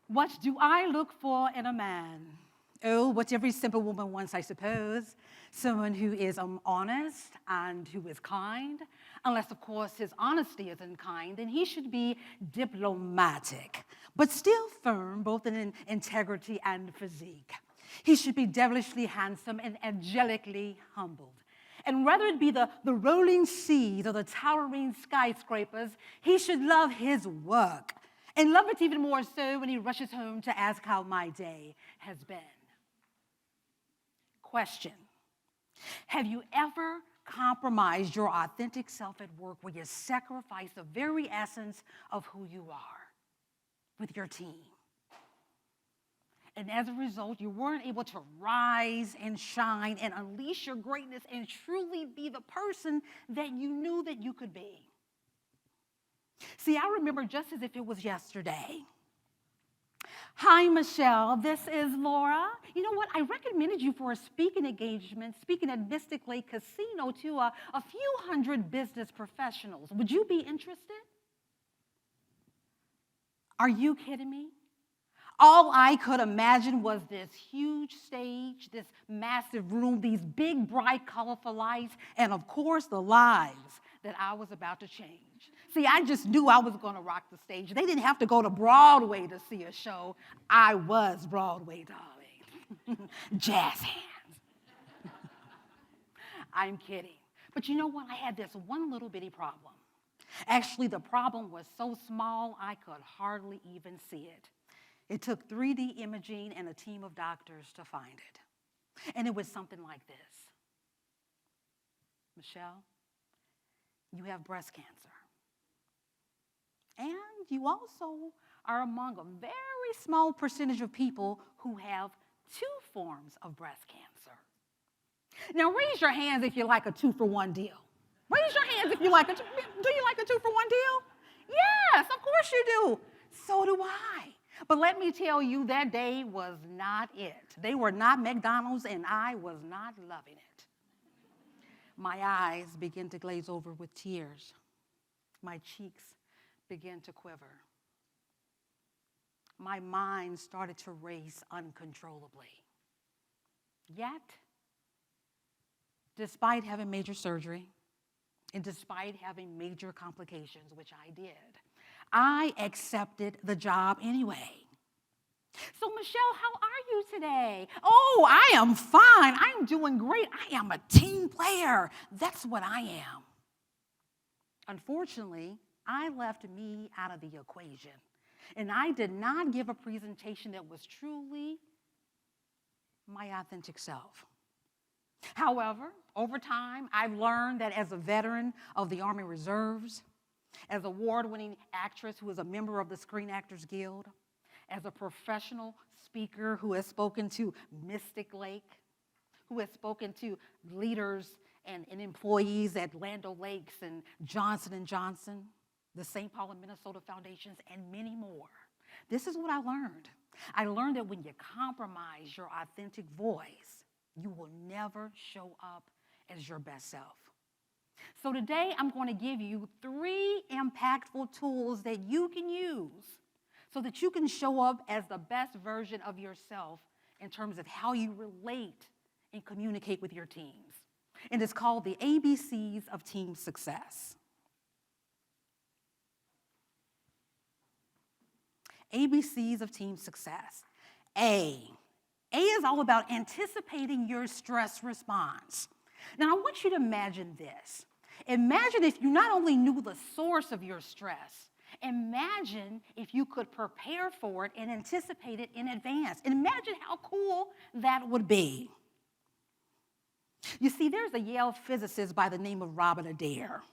What do I look for in a man? Oh, what every simple woman wants, I suppose. Someone who is honest and who is kind. Unless, of course, his honesty isn't kind, then he should be diplomatic, but still firm, both in integrity and physique. He should be devilishly handsome and angelically humbled. And whether it be the rolling seas or the towering skyscrapers, he should love his work. And love it even more so when he rushes home to ask how my day has been. Question: have you ever compromised your authentic self at work where you sacrifice the very essence of who you are with your team? And as a result, you weren't able to rise and shine and unleash your greatness and truly be the person that you knew that you could be. See, I remember just as if it was yesterday. Hi, Michelle. This is Laura. You know what? I recommended you for a speaking engagement, speaking at Mystic Lake Casino to a few hundred business professionals. Would you be interested? Are you kidding me? All I could imagine was this huge stage, this massive room, these big, bright, colorful lights, and of course, the lives that I was about to change. See, I just knew I was going to rock the stage. They didn't have to go to Broadway to see a show. I was Broadway, darling. Jazz hands. I'm kidding. But you know what? I had this one little bitty problem. Actually, the problem was so small, I could hardly even see it. It took 3D imaging and a team of doctors to find it. And it was something like this. Michelle, you have breast cancer. And you also are among a very small percentage of people who have 2 forms of breast cancer. Now, raise your hands if you like a 2-for-1 deal. Raise your hands if you like do you like a 2-for-1 deal? Yes, of course you do. So do I. But let me tell you, that day was not it. They were not McDonald's, and I was not loving it. My eyes began to glaze over with tears. My cheeks began to quiver. My mind started to race uncontrollably. Yet, despite having major surgery, and despite having major complications, which I did, I accepted the job anyway. So, Michelle, how are you today? Oh, I am fine. I'm doing great. I am a team player. That's what I am. Unfortunately, I left me out of the equation, and I did not give a presentation that was truly my authentic self. However, over time, I've learned that as a veteran of the Army Reserves, as an award-winning actress who is a member of the Screen Actors Guild, as a professional speaker who has spoken to Mystic Lake, who has spoken to leaders and employees at Land O'Lakes and Johnson & Johnson, the St. Paul and Minnesota Foundations, and many more. This is what I learned. I learned that when you compromise your authentic voice, you will never show up as your best self. So today, I'm going to give you 3 impactful tools that you can use so that you can show up as the best version of yourself in terms of how you relate and communicate with your teams. And it's called the ABCs of Team Success. ABCs of Team Success. A is all about anticipating your stress response. Now, I want you to imagine this. Imagine if you not only knew the source of your stress, imagine if you could prepare for it and anticipate it in advance. And imagine how cool that would be. You see, there's a Yale physicist by the name of Robert Adair.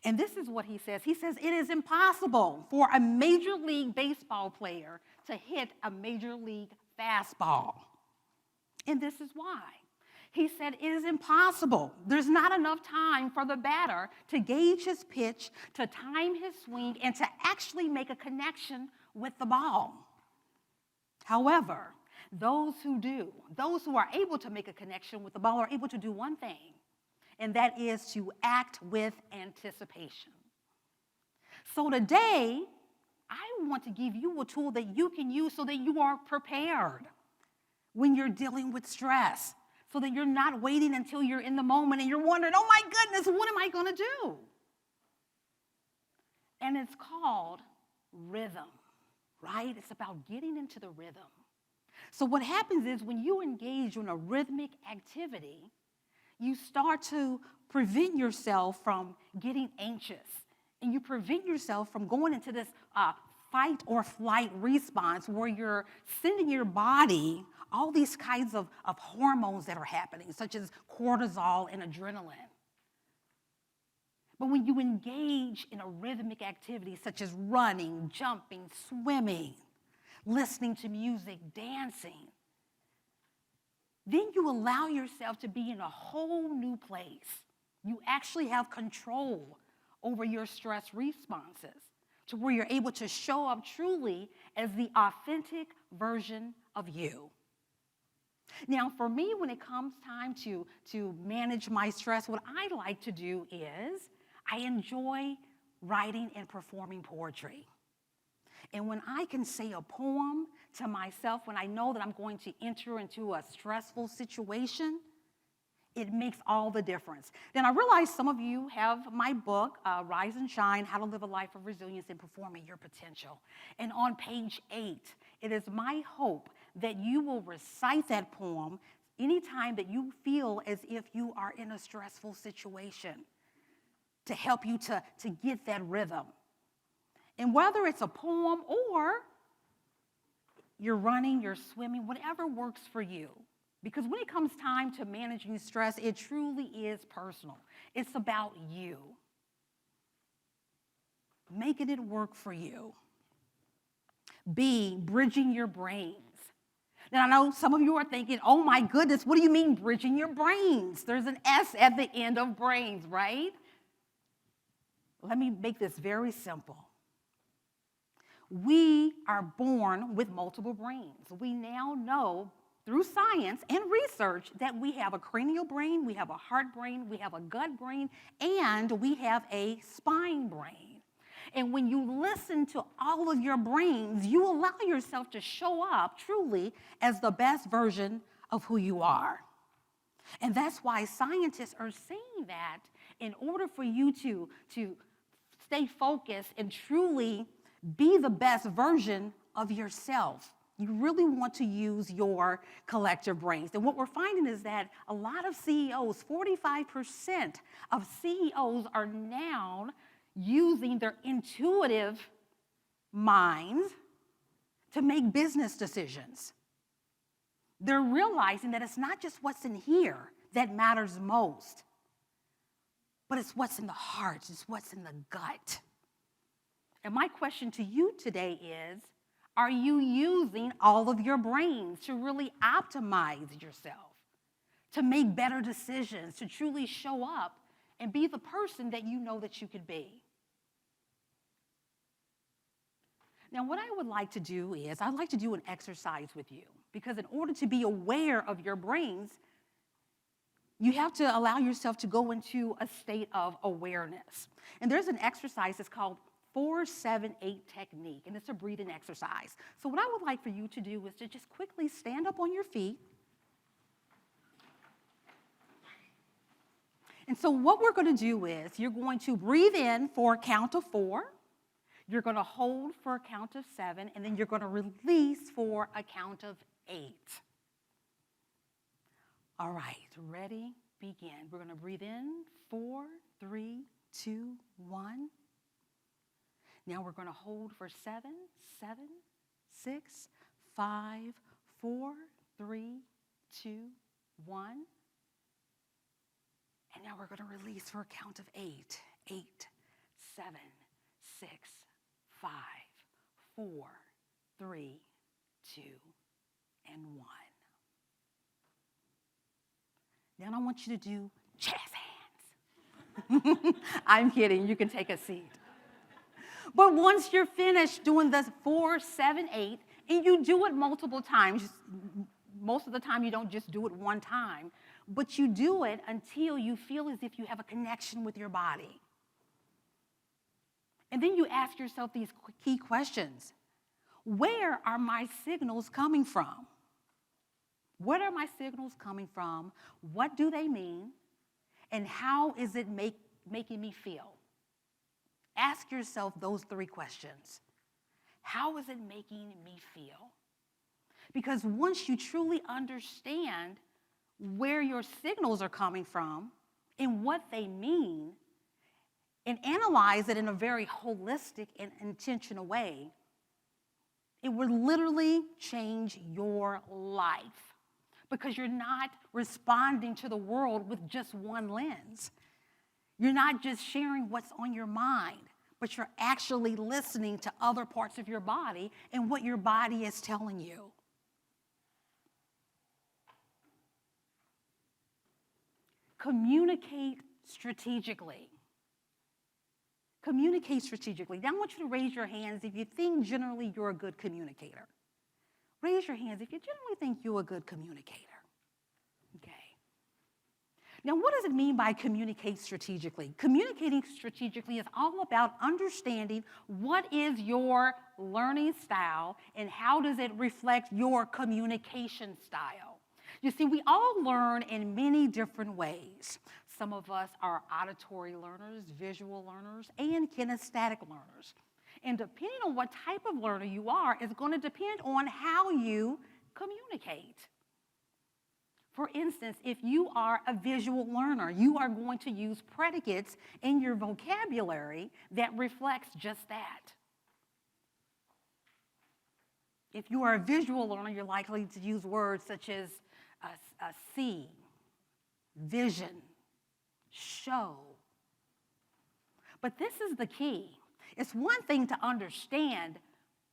And this is what he says. He says, it is impossible for a Major League Baseball player to hit a Major League fastball. And this is why. He said, it is impossible. There's not enough time for the batter to gauge his pitch, to time his swing, and to actually make a connection with the ball. However, those who do, those who are able to make a connection with the ball are able to do one thing, and that is to act with anticipation. So today, I want to give you a tool that you can use so that you are prepared when you're dealing with stress, so that you're not waiting until you're in the moment and you're wondering, oh my goodness, what am I going to do? And it's called rhythm, right? It's about getting into the rhythm. So what happens is when you engage in a rhythmic activity, you start to prevent yourself from getting anxious, and you prevent yourself from going into this fight or flight response where you're sending your body all these kinds of hormones that are happening, such as cortisol and adrenaline. But when you engage in a rhythmic activity such as running, jumping, swimming, listening to music, dancing, then you allow yourself to be in a whole new place. You actually have control over your stress responses to where you're able to show up truly as the authentic version of you. Now, for me, when it comes time to manage my stress, what I like to do is I enjoy writing and performing poetry. And when I can say a poem to myself, when I know that I'm going to enter into a stressful situation, it makes all the difference. Then I realize some of you have my book, Rise and Shine, How to Live a Life of Resilience and Performing Your Potential. And on page 8, it is my hope that you will recite that poem anytime that you feel as if you are in a stressful situation to help you to get that rhythm. And whether it's a poem or you're running, you're swimming, whatever works for you. Because when it comes time to managing stress, it truly is personal. It's about you. Making it work for you. B, bridging your brains. Now, I know some of you are thinking, oh my goodness, what do you mean bridging your brains? There's an S at the end of brains, right? Let me make this very simple. We are born with multiple brains. We now know through science and research that we have a cranial brain, we have a heart brain, we have a gut brain, and we have a spine brain. And when you listen to all of your brains, you allow yourself to show up truly as the best version of who you are. And that's why scientists are saying that in order for you to stay focused and truly be the best version of yourself, you really want to use your collective brains. And what we're finding is that a lot of CEOs, 45% of CEOs are now using their intuitive minds to make business decisions. They're realizing that it's not just what's in here that matters most, but it's what's in the heart, it's what's in the gut. And my question to you today is, are you using all of your brains to really optimize yourself, to make better decisions, to truly show up and be the person that you know that you could be? Now, what I would like to do is, I'd like to do an exercise with you, because in order to be aware of your brains, you have to allow yourself to go into a state of awareness. And there's an exercise that's called 4-7-8 technique, and it's a breathing exercise. So what I would like for you to do is to just quickly stand up on your feet. And so what we're going to do is you're going to breathe in for a count of 4. You're going to hold for a count of 7, and then you're going to release for a count of 8. All right, ready, begin. We're going to breathe in, 4, 3, 2, 1. Now we're going to hold for 7, 6, 5, 4, 3, 2, 1. And now we're going to release for a count of 8, 8, 7, 6, 5, 4, 3, 2, and 1. Now I want you to do jazz hands. I'm kidding. You can take a seat. But once you're finished doing the 4, 7, 8, and you do it multiple times, most of the time you don't just do it one time, but you do it until you feel as if you have a connection with your body. And then you ask yourself these key questions. Where are my signals coming from? What are my signals coming from? What do they mean? And how is it making me feel? Ask yourself those 3 questions. How is it making me feel? Because once you truly understand where your signals are coming from and what they mean, and analyze it in a very holistic and intentional way, it will literally change your life because you're not responding to the world with just one lens. You're not just sharing what's on your mind, but you're actually listening to other parts of your body and what your body is telling you. Communicate strategically. Communicate strategically. Now I want you to raise your hands if you think generally you're a good communicator. Raise your hands if you generally think you're a good communicator. Okay. Now what does it mean by communicate strategically? Communicating strategically is all about understanding what is your learning style and how does it reflect your communication style. You see, we all learn in many different ways. Some of us are auditory learners, visual learners, and kinesthetic learners. And depending on what type of learner you are, is going to depend on how you communicate. For instance, if you are a visual learner, you are going to use predicates in your vocabulary that reflects just that. If you are a visual learner, you're likely to use words such as see, vision, show. But this is the key. It's one thing to understand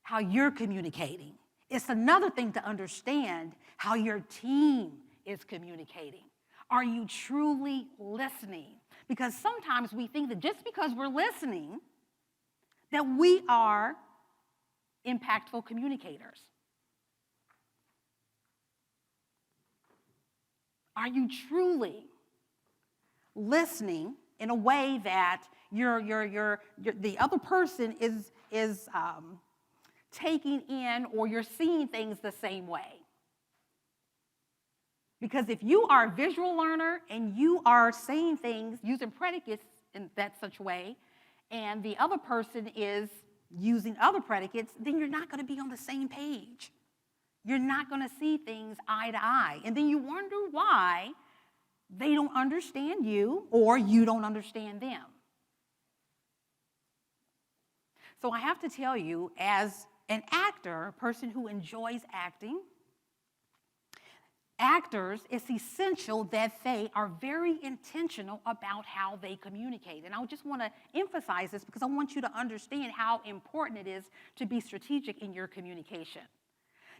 how you're communicating. It's another thing to understand how your team is communicating. Are you truly listening? Because sometimes we think that just because we're listening, that we are impactful communicators. Are you truly listening in a way that the other person is taking in, or you're seeing things the same way? Because if you are a visual learner and you are saying things using predicates in that such way, and the other person is using other predicates, then you're not going to be on the same page. You're not going to see things eye to eye. And then you wonder why they don't understand you or you don't understand them. So I have to tell you, as an actor, a person who enjoys acting, actors, it's essential that they are very intentional about how they communicate. And I just want to emphasize this because I want you to understand how important it is to be strategic in your communication.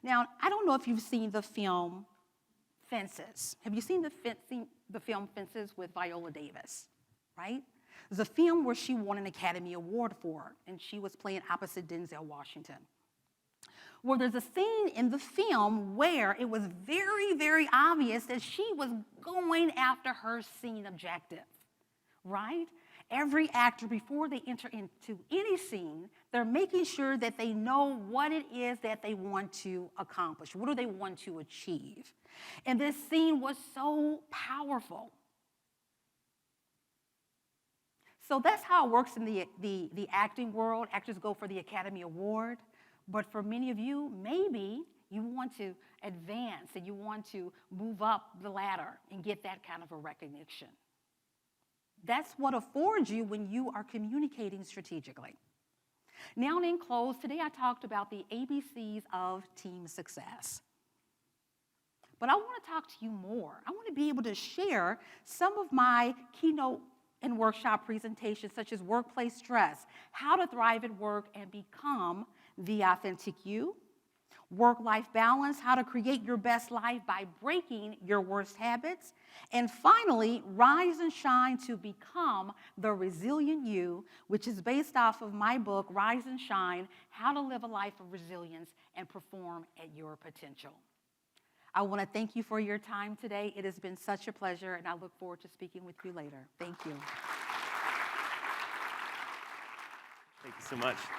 Now, I don't know if you've seen the film Fences. Have you seen the film Fences with Viola Davis, right? It was a film where she won an Academy Award for, and she was playing opposite Denzel Washington. Well, there's a scene in the film where it was very, very obvious that she was going after her scene objective, right? Every actor, before they enter into any scene, they're making sure that they know what it is that they want to accomplish. What do they want to achieve? And this scene was so powerful. So that's how it works in the acting world. Actors go for the Academy Award. But for many of you, maybe you want to advance and you want to move up the ladder and get that kind of a recognition. That's what affords you when you are communicating strategically. Now, in close, today I talked about the ABCs of team success. But I want to talk to you more. I want to be able to share some of my keynote and workshop presentations, such as workplace stress, how to thrive at work and become the authentic you, work-life balance, how to create your best life by breaking your worst habits, and finally, rise and shine to become the resilient you, which is based off of my book, Rise and Shine, How to Live a Life of Resilience and Perform at Your Potential. I want to thank you for your time today. It has been such a pleasure, and I look forward to speaking with you later. Thank you. Thank you so much.